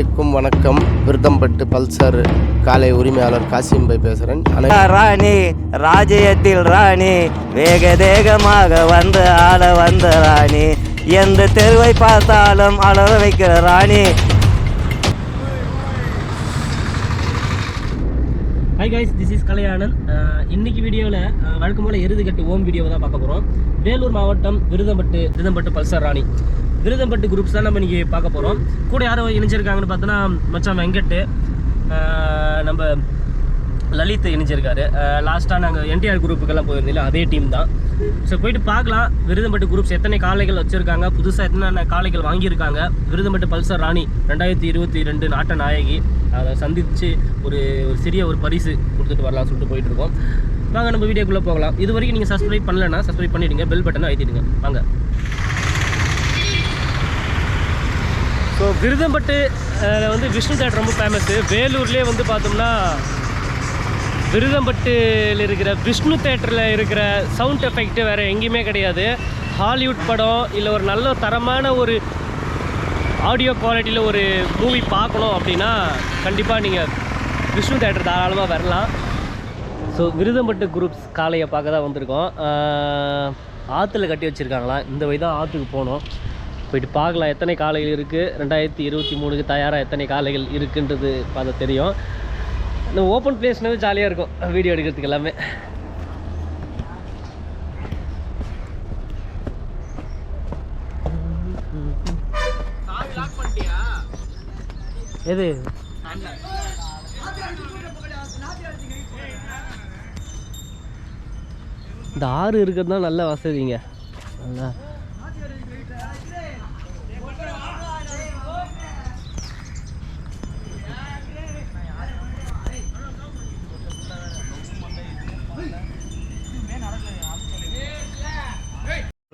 அனைவருக்கும் வணக்கம். விருதம்பட்டு பல்சர் காலை உரிமையாளர் காசிம் பாய் பேசுகிறேன். ராணி ராஜ்யத்தில் ராணி வேக வேகமாக வந்து ஆள வந்த ராணி, எந்த தெருவை பார்த்தாலும் அலற வைக்கிற ராணி. Hi guys, this is Kalaiyananth. இன்னைக்கு வீடியோவில் வழக்கம் போல் எருதுகட்டு ஓம் வீடியோவை தான் பார்க்க போகிறோம். வேலூர் மாவட்டம் விருதம்பட்டு பல்சர் ராணி விருதம்பட்டு குரூப்ஸ் தான் நம்ம இன்றைக்கி பார்க்க போகிறோம். கூட யாரும் இணைஞ்சிருக்காங்கன்னு பார்த்தோன்னா மச்சான் வெங்கட்டு, நம்ம லலித் இணைஞ்சிருக்காரு. லாஸ்ட்டாக நாங்கள் என்டிஆர் குரூப்புக்கெல்லாம் போயிருந்தோம், அதே டீம் தான். ஸோ போயிட்டு பார்க்கலாம் விருதம்பட்டு குரூப்ஸ் எத்தனை காளைகள் வச்சுருக்காங்க, புதுசாக எத்தனை காளைகள் வாங்கியிருக்காங்க. விருதம்பட்டு பல்சர் ராணி 2022 நாட்ட நாயகி, அதை சந்தித்து ஒரு சிறிய பரிசு கொடுத்துட்டு வரலாம் சொல்லிட்டு போயிட்டுருக்கோம். வாங்க நம்ம வீடியோக்குள்ளே போகலாம். இது வரைக்கும் நீங்கள் சப்ஸ்கிரைப் பண்ணலைன்னா சப்ஸ்கிரைப் பண்ணிவிடுங்க, பெல் பட்டனை அழுத்திடுங்க. வாங்க. ஸோ விருதம்பட்டு விஷ்ணு தேட்டர் ரொம்ப ஃபேமஸ்ஸு. வேலூர்லேயே பார்த்தோம்னா விருதம்பட்டில் இருக்கிற விஷ்ணு தேட்டரில் இருக்கிற சவுண்ட் எஃபெக்ட்டு வேறு எங்கேயுமே கிடையாது. ஹாலிவுட் படம் இல்லை ஒரு நல்ல தரமான ஒரு ஆடியோ குவாலிட்டியில் ஒரு மூவி பார்க்கணும் அப்படின்னா கண்டிப்பாக நீங்கள் விஷ்ணு தேட்டர் தாராளமாக வரலாம். ஸோ விருதம்பட்டு குரூப்ஸ் காளையை பார்க்க தான் வந்திருக்கோம். ஆற்றுல கட்டி வச்சுருக்காங்களாம். இந்த வழி தான் ஆற்றுக்கு போகணும். போயிட்டு பார்க்கலாம் எத்தனை காளைகள் இருக்குது, 2023க்கு தயாராக எத்தனை காளைகள் இருக்குன்றது பார்த்தா தெரியும். இந்த ஓப்பன் பிளேஸ்னாவே ஜாலியாக இருக்கும் வீடியோ எடுக்கிறதுக்கு எல்லாமே. எது இந்த ஆறு இருக்கிறது தான் நல்ல வசதிங்க. நல்லா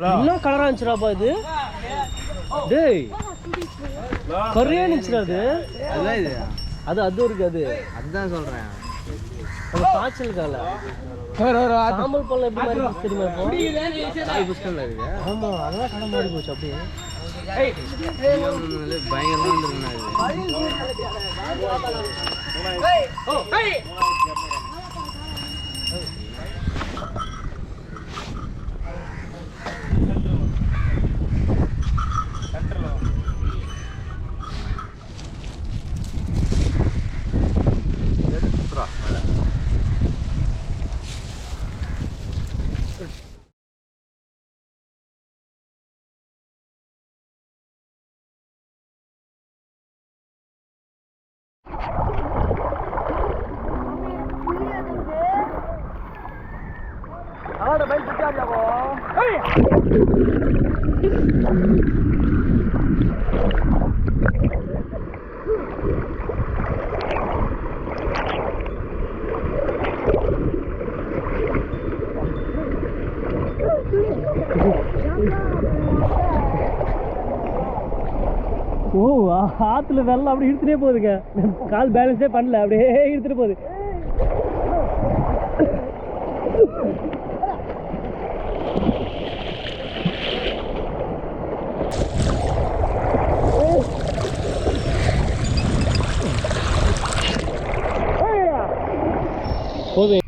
என்ன கலரா இருந்துச்சுடாப்பா இது. டேய் கரையா இருந்துச்சுடா அது. அது இருக்கு. அதுதான் சொல்றேன். அந்த காய்ச்சல் கால சாம்பல் பழம் எப்படி மாதிரி தெரியுமா இப்போ? ஆமா, அதெல்லாம் கடை மாறி போச்சு அப்படியே. பயங்கரமா ஓ ஆற்றுல வெள்ளம் அப்படி இழுத்துட்டே போகுதுங்க. கால் பேலன்ஸே பண்ணல, அப்படியே இழுத்துட்டு போகுது. போகுது.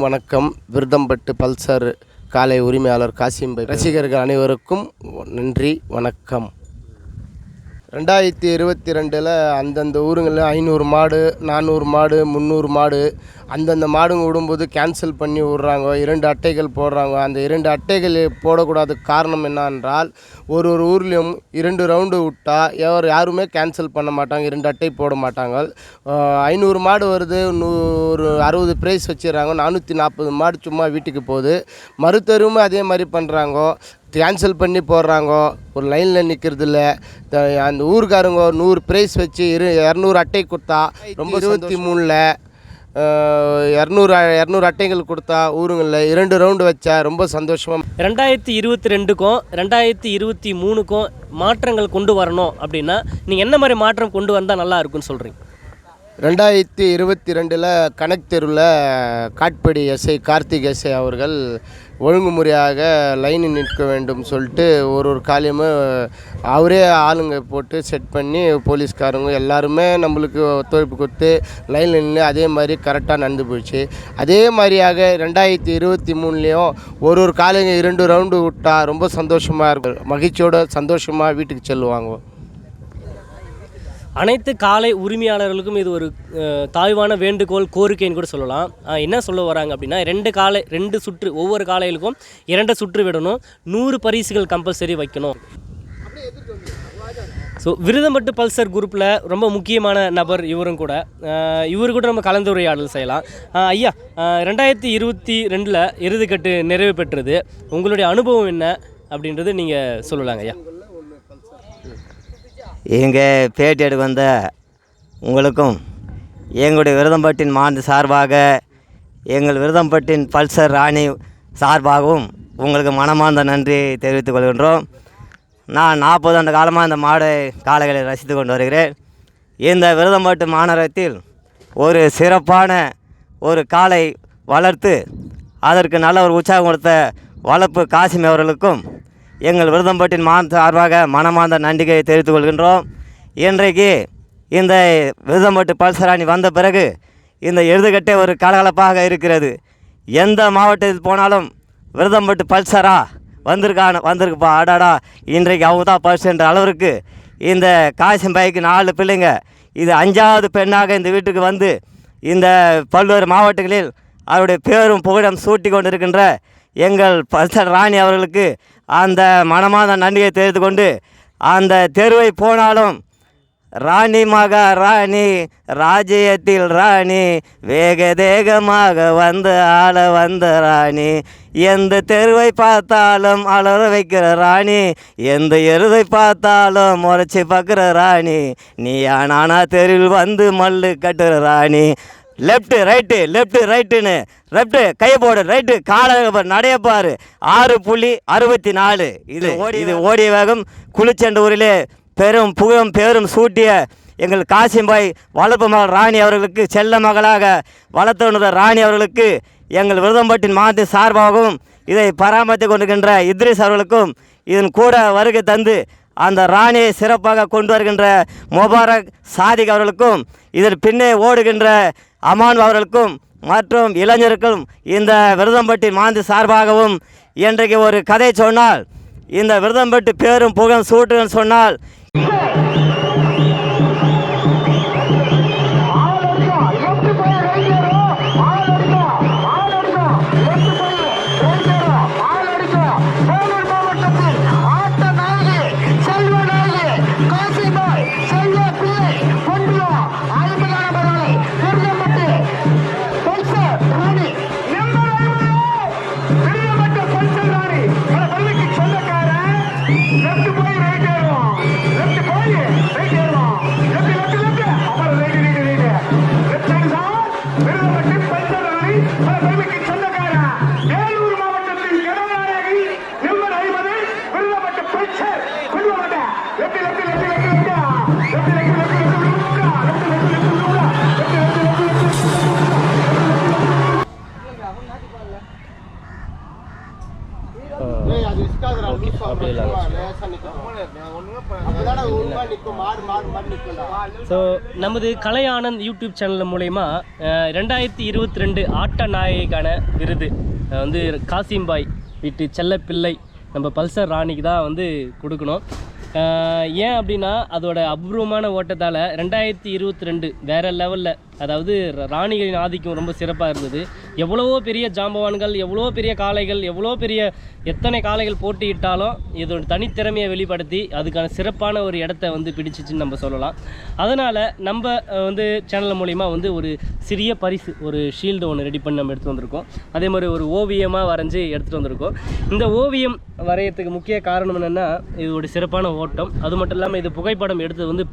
வணக்கம். விருதம்பட்டு பல்சர் காலை உரிமையாளர் காசிம் பாய். ரசிகர்கள் அனைவருக்கும் நன்றி, வணக்கம். 2022 அந்தந்த ஊருங்களில் 500 மாடு, 400 மாடு, 300 மாடு அந்தந்த மாடுங்க விடும்போது கேன்சல் பண்ணி விட்றாங்க. 2 அட்டைகள் போடுறாங்க. அந்த 2 அட்டைகள் போடக்கூடாது. காரணம் என்னென்றால் ஒரு ஊர்லேயும் 2 ரவுண்டு விட்டால் யாருமே கேன்சல் பண்ண மாட்டாங்க, 2 அட்டை போட மாட்டாங்க. 500 மாடு வருது, 160 ப்ரைஸ் வச்சிடறாங்க. 440 மாடு சும்மா வீட்டுக்கு போகுது. மறுத்தருமே அதே மாதிரி பண்ணுறாங்க, கேன்சல் பண்ணி போடுறாங்க. ஒரு லைனில் நிற்கிறதில்ல. அந்த ஊருக்காரங்க 100 ப்ரைஸ் வச்சு 200 அட்டை கொடுத்தா ரொம்ப 23ல் இரநூறு அட்டைகள் கொடுத்தா ஊருங்களில் 2 ரவுண்டு வச்சா ரொம்ப சந்தோஷமாக. 2022க்கும் 2023க்கும் மாற்றங்கள் கொண்டு வரணும் அப்படின்னா நீங்கள் என்ன மாதிரி மாற்றம் கொண்டு வந்தால் நல்லா இருக்குன்னு சொல்கிறீங்க? 2022 கணக்கு தெருவில் காட்படி எஸ்ஐ கார்த்திக் எஸ்ஐ அவர்கள் ஒழுங்குமுறையாக லைனில் நிற்க வேண்டும் சொல்லிட்டு ஒரு காலையுமே அவரே ஆளுங்க போட்டு செட் பண்ணி போலீஸ்காரங்க எல்லாருமே நம்மளுக்கு ஒத்துழைப்பு கொடுத்து லைனில் நின்று அதே மாதிரி கரெக்டாக நடந்து போயிடுச்சு. அதே மாதிரியாக 2023லேயும் ஒரு காலைங்க 2 ரவுண்டு விட்டால் ரொம்ப சந்தோஷமாக இருக்கும். மகிழ்ச்சியோட சந்தோஷமாக வீட்டுக்கு செல்லுவாங்க. அனைத்து காலை உரிமையாளர்களுக்கும் இது ஒரு தாழ்வான வேண்டுகோள், கோரிக்கைன்னு கூட சொல்லலாம். என்ன சொல்ல வராங்க அப்படின்னா 2 சுற்று, ஒவ்வொரு காலைகளுக்கும் 2 சுற்று விடணும், 100 பரிசுகள் கம்பல்சரி வைக்கணும். ஸோ விருதம்பட்டு பல்சர் குரூப்பில் ரொம்ப முக்கியமான நபர் இவரும் கூட. இவரு கூட நம்ம கலந்துரையாடல் செய்யலாம். ஐயா, 2022 இறுதிக்கட்டு நிறைவு பெற்றது. உங்களுடைய அனுபவம் என்ன அப்படின்றது நீங்கள் சொல்லலாங்க ஐயா. இங்கே பேட்டி எடுக்க வந்த உங்களுக்கும் எங்களுடைய விருதம்பட்டின் மாநில சார்பாக, எங்கள் விருதம்பட்டின் பல்சர் ராணி சார்பாகவும் உங்களுக்கு மனமார்ந்த நன்றி தெரிவித்துக் கொள்கின்றோம். நான் 40 ஆண்டு காலமாக இந்த மாடு காளைகளை ரசித்து கொண்டு வருகிறேன். இந்த விருதம்பட்டு மாநகரத்தில் ஒரு சிறப்பான ஒரு காளை வளர்த்து அதற்கு நல்ல ஒரு உற்சாகம் கொடுத்த வளர்ப்பு காசிம் அவர்களுக்கும் எங்கள் விருதம்பட்டின் சார்பாக மனமார்ந்த நன்றியை தெரிவித்துக் கொள்கின்றோம். இன்றைக்கு இந்த விருதம்பட்டு பல்சராணி வந்த பிறகு இந்த இறுதிக்கட்டே ஒரு கலகலப்பாக இருக்கிறது. எந்த மாவட்டத்தில் போனாலும் விருதம்பட்டு பல்சரா வந்திருக்குப்பா, அடாடா இன்றைக்கு அவங்க தான் பல்சன்ற அளவிற்கு இந்த காசிம் பைக்கு 4 பிள்ளைங்க, இது 5வது பெண்ணாக இந்த வீட்டுக்கு வந்து இந்த பல்வேறு மாவட்டங்களில் அவருடைய பேரும் புகழும் சூட்டி கொண்டிருக்கின்ற எங்கள் பல்சர் ராணி அவர்களுக்கு அந்த மனமார்ந்த நன்றியை தெரிவித்து கொண்டு, அந்த தெருவை போனாலும் ராணி மகா ராணி ராஜ்யத்தில் ராணி வேக தேகமாக வந்து ஆள வந்த ராணி, எந்த தெருவை பார்த்தாலும் அலற வைக்கிற ராணி, எந்த எருதை பார்த்தாலும் முறைச்சி பார்க்குற ராணி, நீ நானா தெருவில் வந்து மல்லு கட்டுற ராணி. லெஃப்ட்டு ரைட்டுன்னு லெஃப்ட்டு கை போடு, ரைட்டு காலை நடையப்பார் 6.64. இது ஓடிய வேகம். குளிச்சென்ற ஊரிலே பெரும் புகழும் பேரும் சூட்டிய எங்கள் காசிம்பாய் வளர்ப்பு மகள் ராணி அவர்களுக்கு, செல்ல மகளாக வளர்த்த ராணி அவர்களுக்கு எங்கள் விருதம்பட்டின் மாநில சார்பாகவும் இதை பராமரித்து கொண்டிருக்கின்ற இத்ரிஸ் அவர்களுக்கும் இதன் கூட வருகை தந்து அந்த ராணியை சிறப்பாக கொண்டு வருகின்ற முபாரக் சாதிக் அவர்களுக்கும் இதன் பின்னே ஓடுகின்ற அமான் அவர்களுக்கும் மற்றும் இளைஞருக்கும் இந்த விருதம்பட்டி மாநில சார்பாகவும் இன்றைக்கு ஒரு கதை சொன்னால், இந்த விருதம்பட்டி பேரும் புகழும் சூட்டுன்னு சொன்னால் ஸோ நமது கலை ஆனந்த் யூடியூப் சேனல் மூலயமா 2022 ஆட்ட நாயகிக்கான விருது வந்து காசிம்பாய் வீட்டு செல்லப்பிள்ளை நம்ம பல்சர் ராணிக்கு தான் வந்து கொடுக்கணும். ஏன் அப்படின்னா அதோட அபூர்வமான ஓட்டத்தால் 2022 வேறு லெவலில், அதாவது ராணிகளின் ஆதிக்கம் ரொம்ப சிறப்பாக இருந்தது. எவ்வளவோ பெரிய ஜாம்பவான்கள், எவ்வளோ பெரிய காளைகள், எவ்வளோ பெரிய எத்தனை காளைகள் போட்டியிட்டாலும் இதோட தனித்திறமையை வெளிப்படுத்தி அதுக்கான சிறப்பான ஒரு இடத்த வந்து பிடிச்சிச்சின்னு நம்ம சொல்லலாம். அதனால் நம்ம வந்து சேனல் மூலிமா வந்து ஒரு சிறிய பரிசு, ஒரு ஷீல்டு ஒன்று ரெடி பண்ணி நம்ம எடுத்துகிட்டு வந்திருக்கோம். அதே மாதிரி ஒரு ஓவியமாக வரைஞ்சி எடுத்துகிட்டு வந்திருக்கோம். இந்த ஓவியம் வரையறதுக்கு முக்கிய காரணம் என்னென்னா இதோட சிறப்பான ஓட்டம். அது மட்டும் இல்லாமல் இது புகைப்படம் எடுத்தது வந்து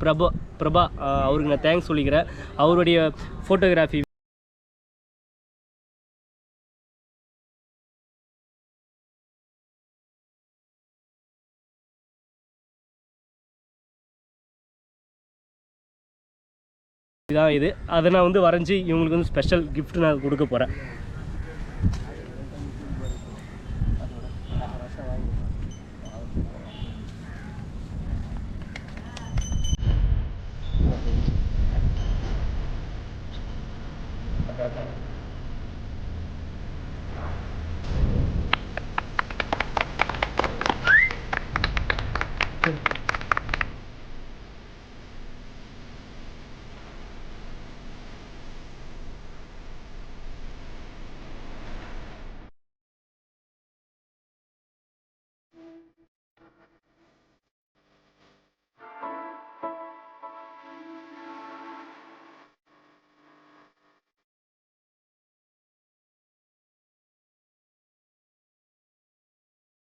பிரபா, அவருக்கு நான் தேங்க்ஸ் சொல்லிக்கிறேன். அவருடைய ஃபோட்டோகிராஃபி இதான் இது. அதை நான் வந்து வரைஞ்சி இவங்களுக்கு வந்து ஸ்பெஷல் gift நான் கொடுக்க போகிறேன்.